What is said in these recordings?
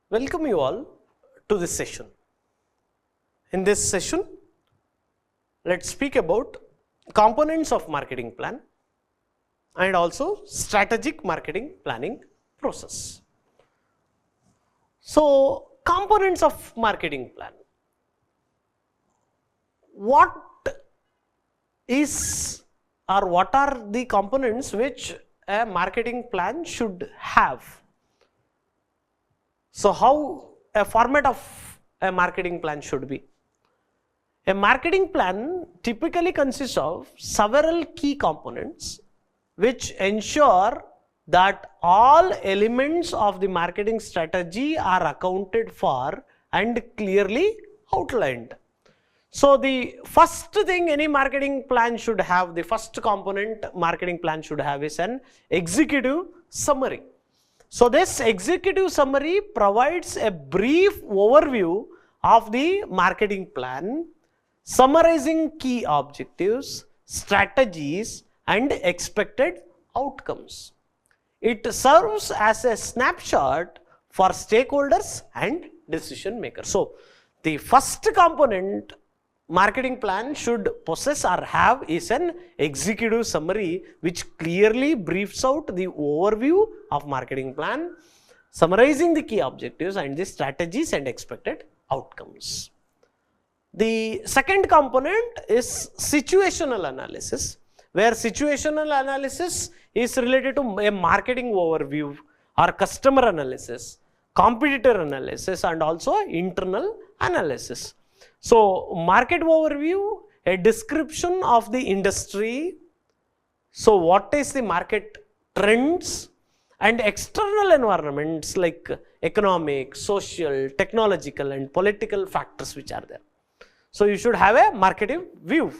Welcome you all to this session. In this session, let's speak about components of marketing plan and also strategic marketing planning process. So, components of marketing plan. What is or what are the components which a marketing plan should have? So, how a format of a marketing plan should be? A marketing plan typically consists of several key components which ensure that all elements of the marketing strategy are accounted for and clearly outlined. So, the first thing any marketing plan should have, the first component marketing plan should have is an executive summary. So, this executive summary provides a brief overview of the marketing plan, summarizing key objectives, strategies, and expected outcomes. It serves as a snapshot for stakeholders and decision makers. So, the first component marketing plan should possess or have is an executive summary which clearly briefs out the overview of marketing plan, summarizing the key objectives and the strategies and expected outcomes. The second component is situational analysis, where situational analysis is related to a marketing overview or customer analysis, competitor analysis, and also internal analysis. So, market overview, a description of the industry. So, what is the market trends and external environments like economic, social, technological, and political factors which are there. So, you should have a marketing view.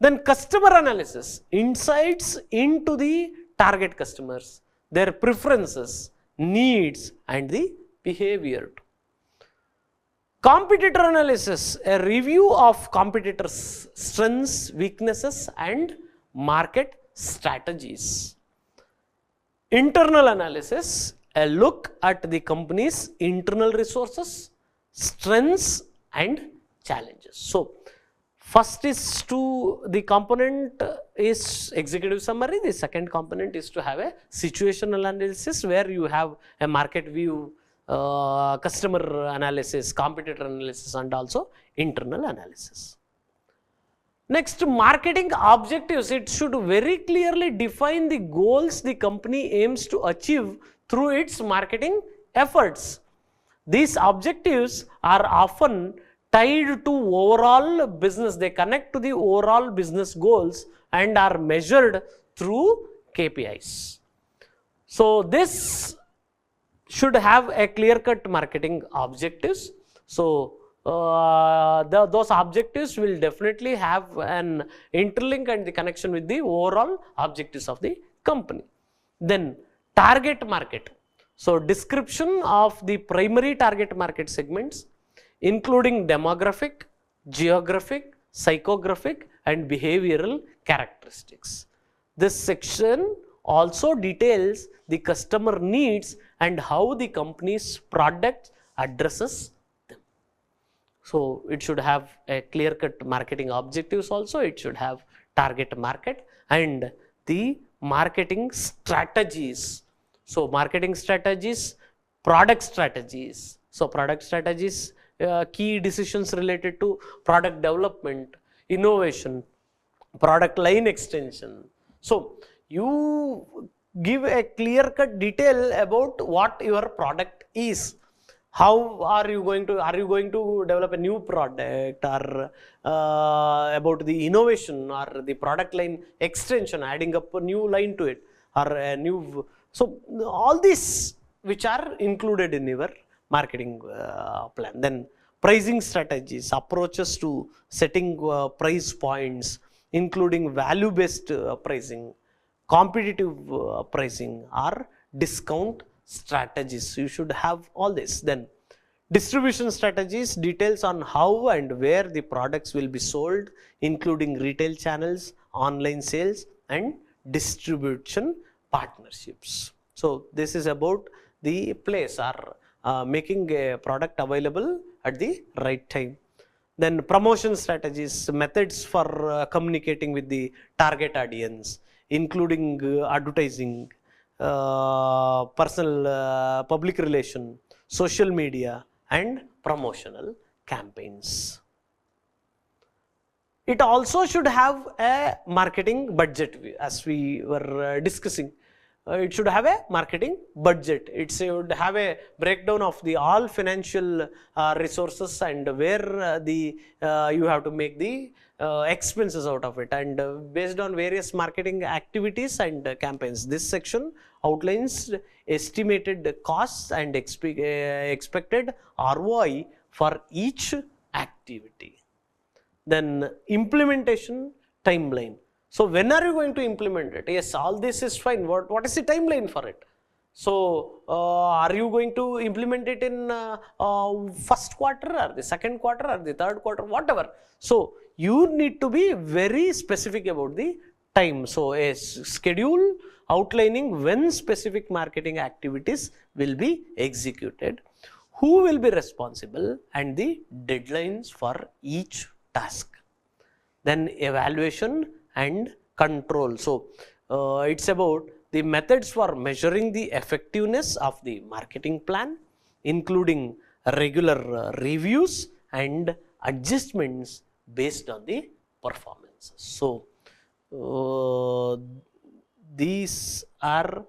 Then customer analysis, insights into the target customers, their preferences, needs, and the behavior. Competitor analysis, a review of competitors' strengths, weaknesses, and market strategies. Internal analysis, a look at the company's internal resources, strengths, and challenges. So, first is the component is executive summary. The second component is to have a situational analysis where you have a market view, customer analysis, competitor analysis, and also internal analysis. Next, marketing objectives. It should very clearly define the goals the company aims to achieve through its marketing efforts. These objectives are often tied to overall business. They connect to the overall business goals and are measured through KPIs. So, this should have a clear-cut marketing objectives. So, those objectives will definitely have an interlink and the connection with the overall objectives of the company. Then, target market. So, description of the primary target market segments, including demographic, geographic, psychographic, and behavioral characteristics. This section also details the customer needs and how the company's product addresses them. So, it should have a clear-cut marketing objectives also, it should have target market and the marketing strategies. So, marketing strategies, product strategies. So, product strategies, key decisions related to product development, innovation, product line extension. So, you give a clear-cut detail about what your product is. How are you going to develop a new product, or about the innovation or the product line extension, adding up a new line to it, or a new. So, all these which are included in your marketing plan. Then pricing strategies, approaches to setting price points, including value-based pricing, competitive pricing, or discount strategies. You should have all this. Then distribution strategies, details on how and where the products will be sold, including retail channels, online sales, and distribution partnerships. So, this is about the place or making a product available at the right time. Then promotion strategies, methods for communicating with the target audience, including advertising, personal public relation, social media, and promotional campaigns. It also should have a marketing budget, as we were discussing. It should have a marketing budget. It should have a breakdown of the all financial resources and where you have to make the expenses out of it, and based on various marketing activities and campaigns. This section outlines estimated costs and expected ROI for each activity. Then implementation timeline. So when are you going to implement it? Yes, all this is fine. What is the timeline for it? So are you going to implement it in first quarter or the second quarter or the third quarter, whatever. So you need to be very specific about the time. So a schedule outlining when specific marketing activities will be executed, who will be responsible, and the deadlines for each task. Then evaluation and control. So it's about the methods for measuring the effectiveness of the marketing plan, including regular reviews and adjustments based on the performances. So these are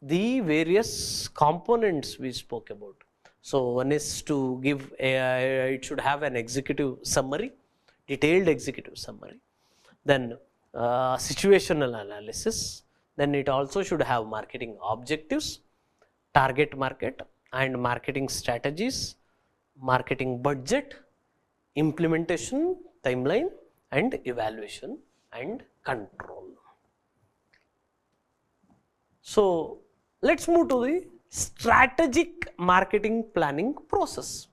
the various components we spoke about. So one is to give it should have an executive summary, detailed executive summary. Then situational analysis. Then it also should have marketing objectives, target market and marketing strategies, marketing budget, implementation timeline, and evaluation and control. So let's move to the strategic marketing planning process.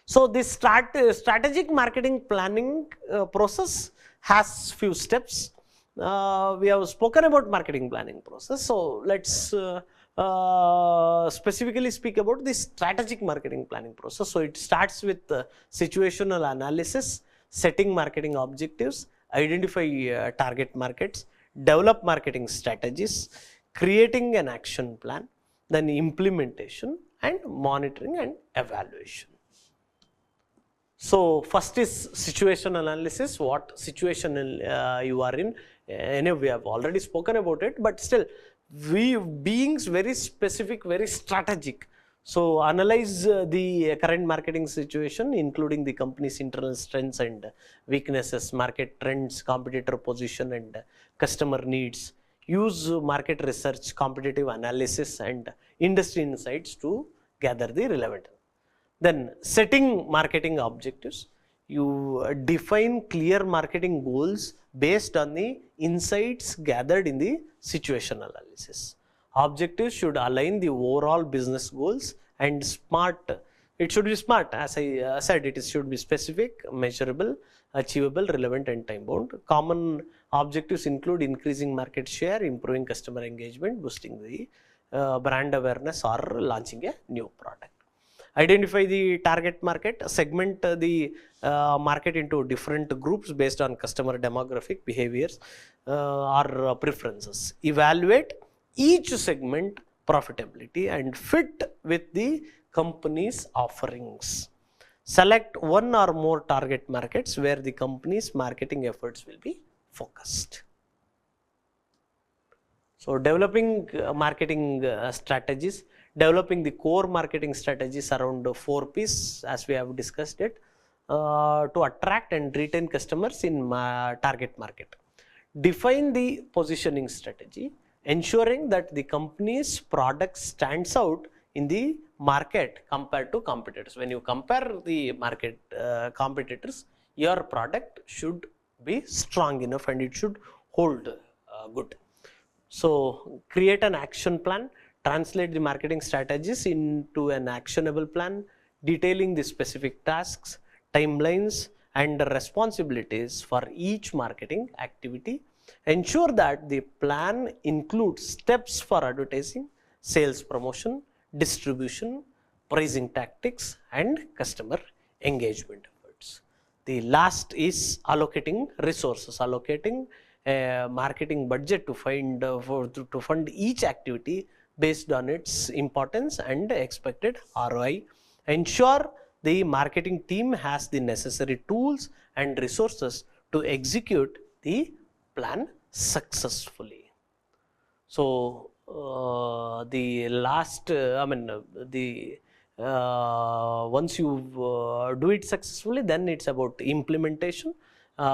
So this strategic marketing planning process has few steps. We have spoken about marketing planning process. So let's specifically speak about the strategic marketing planning process. So it starts with situational analysis, setting marketing objectives, identify target markets, develop marketing strategies, creating an action plan, then implementation and monitoring and evaluation. So first is situation analysis. What situation you are in? Anyway, we have already spoken about it, but still, we beings very specific, very strategic. So analyze the current marketing situation, including the company's internal strengths and weaknesses, market trends, competitor position, and customer needs. Use market research, competitive analysis, and industry insights to gather the relevant. Then setting marketing objectives. You define clear marketing goals based on the insights gathered in the situation analysis. Objectives should align the overall business goals and smart. It should be smart, as I said, it should be specific, measurable, achievable, relevant, and time bound. Common objectives include increasing market share, improving customer engagement, boosting the brand awareness, or launching a new product. Identify the target market, segment the market into different groups based on customer demographic behaviors or preferences. Evaluate each segment profitability and fit with the company's offerings. Select one or more target markets where the company's marketing efforts will be focused. So developing marketing strategies, developing the core marketing strategies around 4 P's, as we have discussed it, to attract and retain customers in target market. Define the positioning strategy, ensuring that the company's product stands out in the market compared to competitors. When you compare the market competitors, your product should be strong enough and it should hold good. So create an action plan, translate the marketing strategies into an actionable plan, detailing the specific tasks, timelines, and responsibilities for each marketing activity. Ensure that the plan includes steps for advertising, sales promotion, distribution, pricing tactics, and customer engagement efforts. The last is allocating resources, allocating a marketing budget to fund each activity based on its importance and expected ROI. Ensure the marketing team has the necessary tools and resources to execute the plan successfully. So the last, the once you do it successfully, then it's about implementation.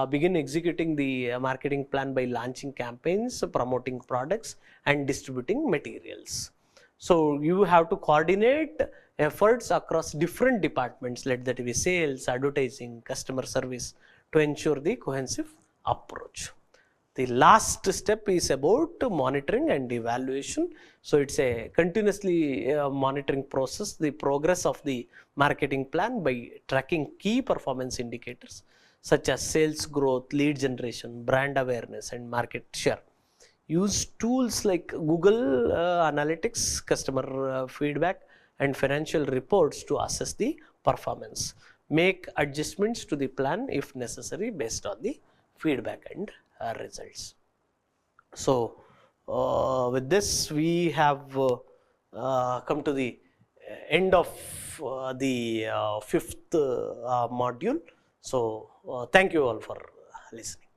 Begin executing the marketing plan by launching campaigns, promoting products, and distributing materials. So you have to coordinate efforts across different departments, let that be sales, advertising, customer service, to ensure the cohesive approach. The last step is about monitoring and evaluation. So it's a continuously monitoring process, the progress of the marketing plan by tracking key performance indicators such as sales growth, lead generation, brand awareness, and market share. Use tools like Google Analytics, customer feedback, and financial reports to assess the performance. Make adjustments to the plan if necessary based on the feedback and results. So with this we have come to the end of the fifth module. So thank you all for listening.